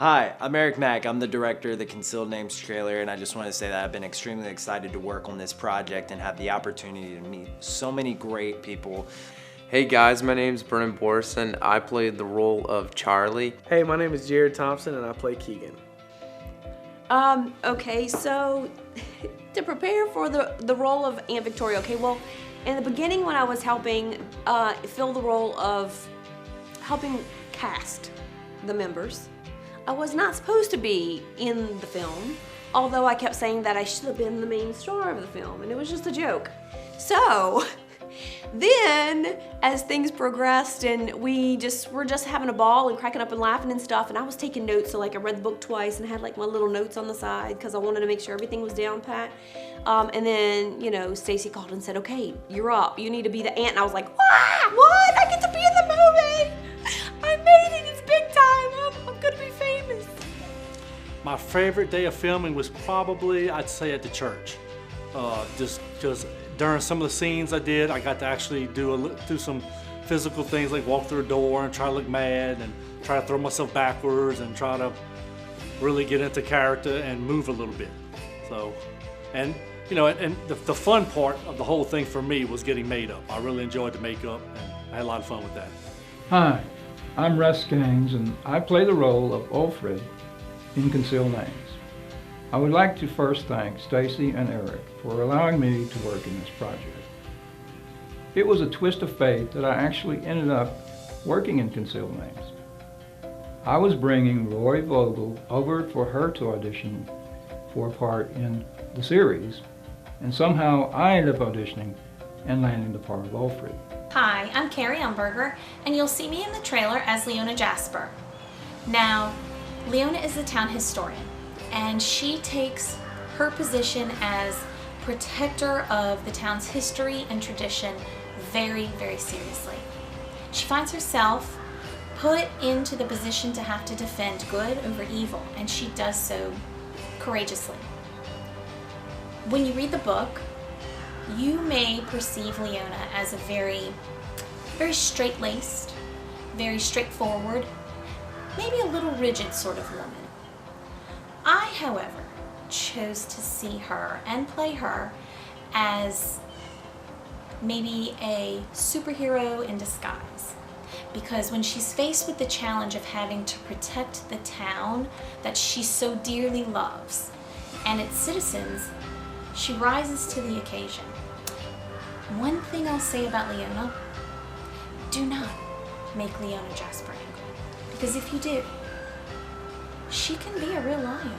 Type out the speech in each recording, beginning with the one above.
Hi, I'm Eric Mack. I'm the director of the Concealed Names trailer, and I just want to say that I've been extremely excited to work on this project and have the opportunity to meet so many great people. Hey guys, my name's Brennan Borson. I played the role of Charlie. Hey, my name is Jared Thompson and I play Keegan. Okay, so to prepare for the role of Aunt Victoria, okay, well, in the beginning when I was helping fill the role of helping cast the members, I was not supposed to be in the film, although I kept saying that I should have been the main star of the film, and it was just a joke. So then, as things progressed and were just having a ball and cracking up and laughing and stuff, and I was taking notes, so like I read the book twice and had like my little notes on the side because I wanted to make sure everything was down pat. And then, you know, Stacy called and said, okay, you're up. You need to be the aunt. And I was like, what? I get to be in the movie. I made it. It's big time. I'm going to be famous. My favorite day of filming was probably, I'd say, at the church. Just during some of the scenes I did, I got to actually do some physical things like walk through a door and try to look mad and try to throw myself backwards and try to really get into character and move a little bit. So, and you know, and the fun part of the whole thing for me was getting made up. I really enjoyed the makeup and I had a lot of fun with that. Hi, I'm Russ Gaines and I play the role of Alfred in Concealed Names. I would like to first thank Stacy and Eric for allowing me to work in this project. It was a twist of fate that I actually ended up working in Concealed Names. I was bringing Roy Vogel over for her to audition for a part in the series, and somehow I ended up auditioning and landing the part of Alfred. Hi, I'm Carrie Umberger, and you'll see me in the trailer as Leona Jasper. Now, Leona is the town historian, and she takes her position as protector of the town's history and tradition very, very seriously. She finds herself put into the position to have to defend good over evil, and she does so courageously. When you read the book, you may perceive Leona as a very, very straight-laced, very straightforward, maybe a little rigid sort of woman. I, however, chose to see her and play her as maybe a superhero in disguise. Because when she's faced with the challenge of having to protect the town that she so dearly loves and its citizens, she rises to the occasion. One thing I'll say about Leona, do not make Leona Jasper angry. Because if you do, she can be a real lion.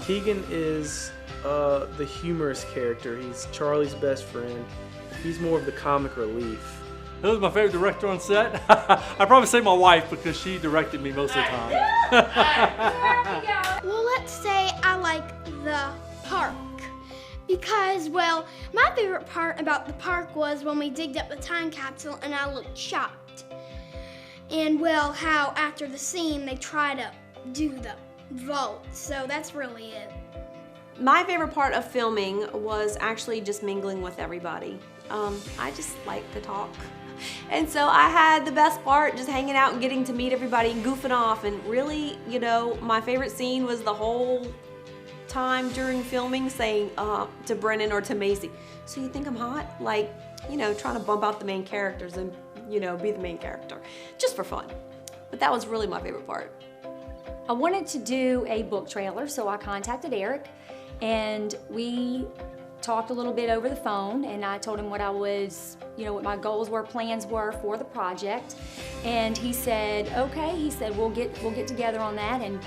Keegan is the humorous character. He's Charlie's best friend. He's more of the comic relief. Who was my favorite director on set? I'd probably say my wife because she directed me most of the time. Well, let's say I like the park. Because, well, my favorite part about the park was when we digged up the time capsule and I looked shocked. And, well, how after the scene they try to do the vault. So that's really it. My favorite part of filming was actually just mingling with everybody. I just like to talk. And so I had the best part, just hanging out and getting to meet everybody and goofing off. And really, you know, my favorite scene was the whole time during filming saying to Brennan or to Macy, so you think I'm hot? Like, you know, trying to bump out the main characters and, you know, be the main character, just for fun. But that was really my favorite part. I wanted to do a book trailer, so I contacted Eric and we talked a little bit over the phone, and I told him what I was, you know, what my goals were, plans were for the project. And he said, okay, he said, we'll get together on that. And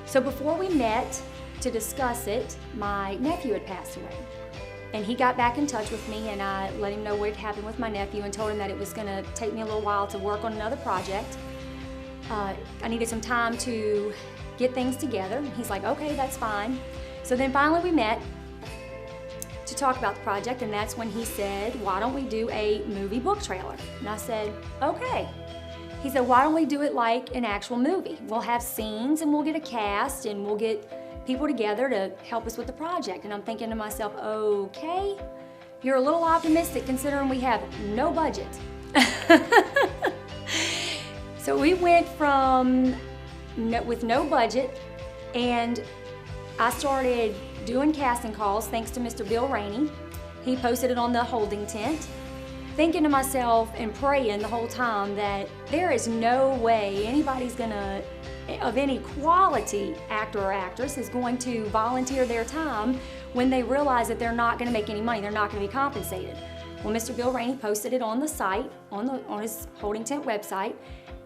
so before we met to discuss it, my nephew had passed away. And he got back in touch with me, and I let him know what had happened with my nephew and told him that it was gonna take me a little while to work on another project. I needed some time to get things together. He's like, okay, that's fine. So then finally we met to talk about the project, and that's when he said, why don't we do a movie book trailer? And I said, okay. He said, why don't we do it like an actual movie? We'll have scenes and we'll get a cast and we'll get people together to help us with the project. And I'm thinking to myself, okay, you're a little optimistic considering we have no budget. So we went from with no budget, and I started doing casting calls thanks to Mr. Bill Rainey. He posted it on the holding tent, thinking to myself and praying the whole time that there is no way anybody's gonna, of any quality actor or actress, is going to volunteer their time when they realize that they're not gonna make any money, they're not gonna be compensated. Well, Mr. Bill Rainey posted it on the site, on his holding tent website,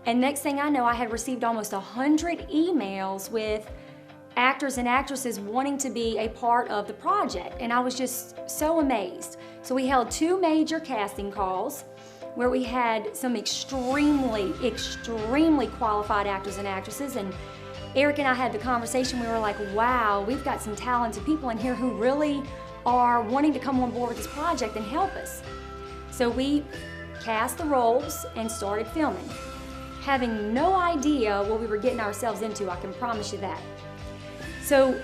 and next thing I know, I had received almost 100 emails with actors and actresses wanting to be a part of the project, and I was just so amazed. So we held 2 major casting calls where we had some extremely qualified actors and actresses, and Eric and I had the conversation. We were like, wow, we've got some talented people in here who really are wanting to come on board with this project and help us. So we cast the roles and started filming, having no idea what we were getting ourselves into, I can promise you that. So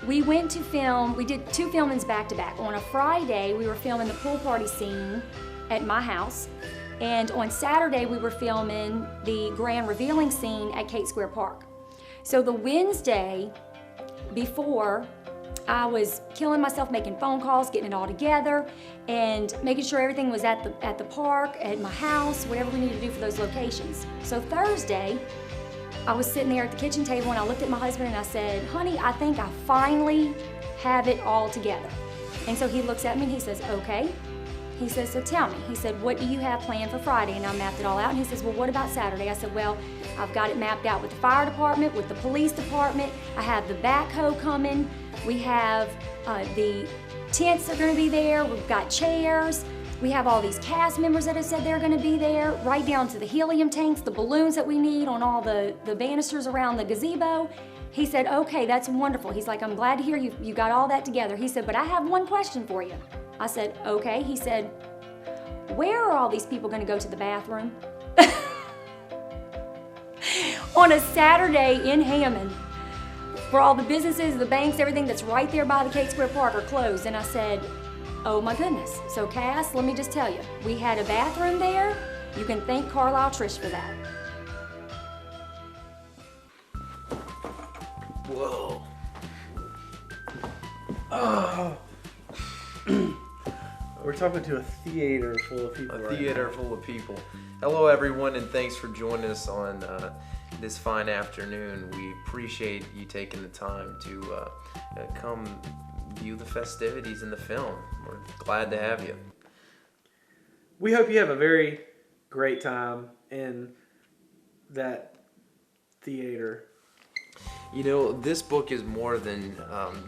we went to film, we did 2 filmings back to back. On a Friday, we were filming the pool party scene at my house, and on Saturday, we were filming the grand revealing scene at Kate Square Park. So the Wednesday before, I was killing myself making phone calls, getting it all together, and making sure everything was at the park, at my house, whatever we needed to do for those locations. So Thursday, I was sitting there at the kitchen table and I looked at my husband and I said, honey, I think I finally have it all together. And so he looks at me and he says, okay. He says, so tell me. He said, what do you have planned for Friday? And I mapped it all out. And he says, well, what about Saturday? I said, well, I've got it mapped out with the fire department, with the police department. I have the backhoe coming. We have the tents that are gonna be there. We've got chairs. We have all these cast members that have said they're gonna be there, right down to the helium tanks, the balloons that we need on all the banisters around the gazebo. He said, okay, that's wonderful. He's like, I'm glad to hear you got all that together. He said, but I have one question for you. I said, okay. He said, where are all these people gonna go to the bathroom? On a Saturday in Hammond, where all the businesses, the banks, everything that's right there by the Kate Square Park are closed. And I said, oh my goodness. So Cass, let me just tell you, we had a bathroom there. You can thank Carlisle Trish for that. Whoa. Oh. We're talking to a theater full of people. A theater full of people. Hello, everyone, and thanks for joining us on this fine afternoon. We appreciate you taking the time to come view the festivities in the film. We're glad to have you. We hope you have a very great time in that theater. You know, this book is more than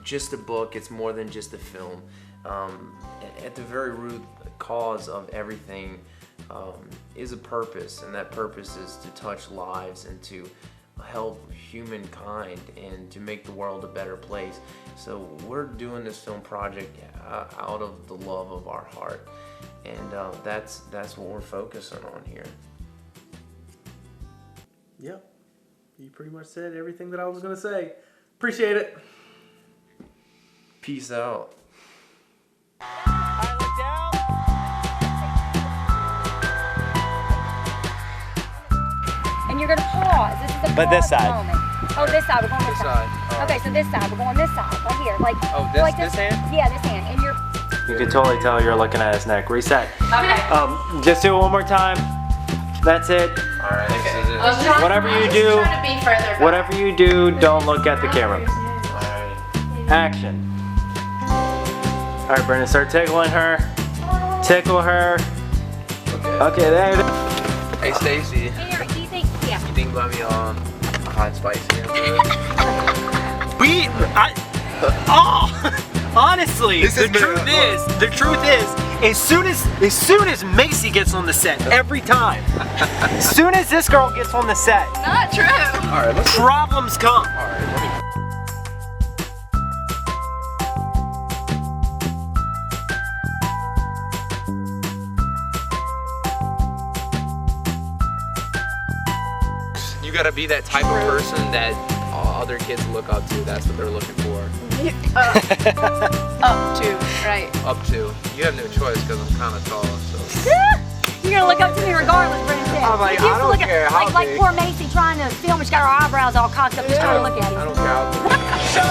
just a book. It's more than just a film. At the very root cause of everything is a purpose, and that purpose is to touch lives and to help humankind and to make the world a better place. So we're doing this film project out of the love of our heart, and that's what we're focusing on here. Yep. You pretty much said everything that I was going to say. Appreciate it. Peace out. And you're gonna pause. This is a But this pause side. moment. Oh, this side. We're going this side. Okay, so this side. We're going this side. Right here. Like. Oh, like this hand? Yeah, this hand. And you're. You can totally tell you're looking at his neck. Reset. Okay. Just do it one more time. That's it. All right. This is it. Whatever you do, Trying to be further back. whatever you do, don't look at the camera. All right. Action. All right, Brendan, start tickling her. Tickle her. Okay, there it is. Hey, Stacy. Hey, Eric, do you think? Yeah. You think about me on hot and spicy? Honestly, This the has been truth is, as soon as Macy gets on the set, every time, as soon as this girl gets on the set, Not true. All right, let's. problems come. All right, let me. You gotta be that type of person that other kids look up to. That's what they're looking for. Up to, right. Up to. You have no choice because I'm kind of tall. So. You gonna look up to me regardless, Brenda said. I'm like, You I don't look at- care how like big. poor Macy trying to film, she's got her eyebrows all cocked up, just trying to look at I him. don't care how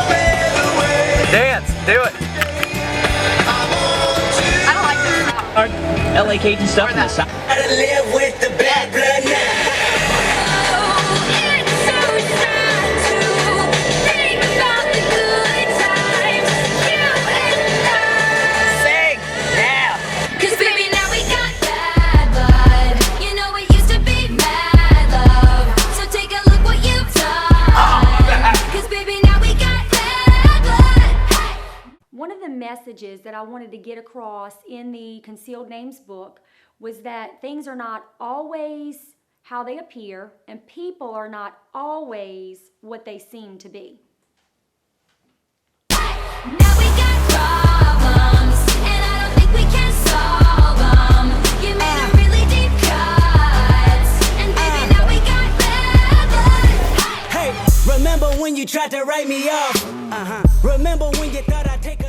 big. Dance, do it. I don't like this stuff. LA Cajun stuff in the south. Gotta live with the bad blood now. Sing now. Cause baby now we got bad blood. You know it used to be mad love. So take a look what you've done. Cause baby now we got bad blood. One of the messages that I wanted to get across in the Concealed Names book was that things are not always how they appear, and people are not always what they seem to be. Now we got problems, and I don't think we can solve them. You made a really deep cut, and baby now we got bad blood. Hey, remember when you tried to write me off? Remember when you thought I'd take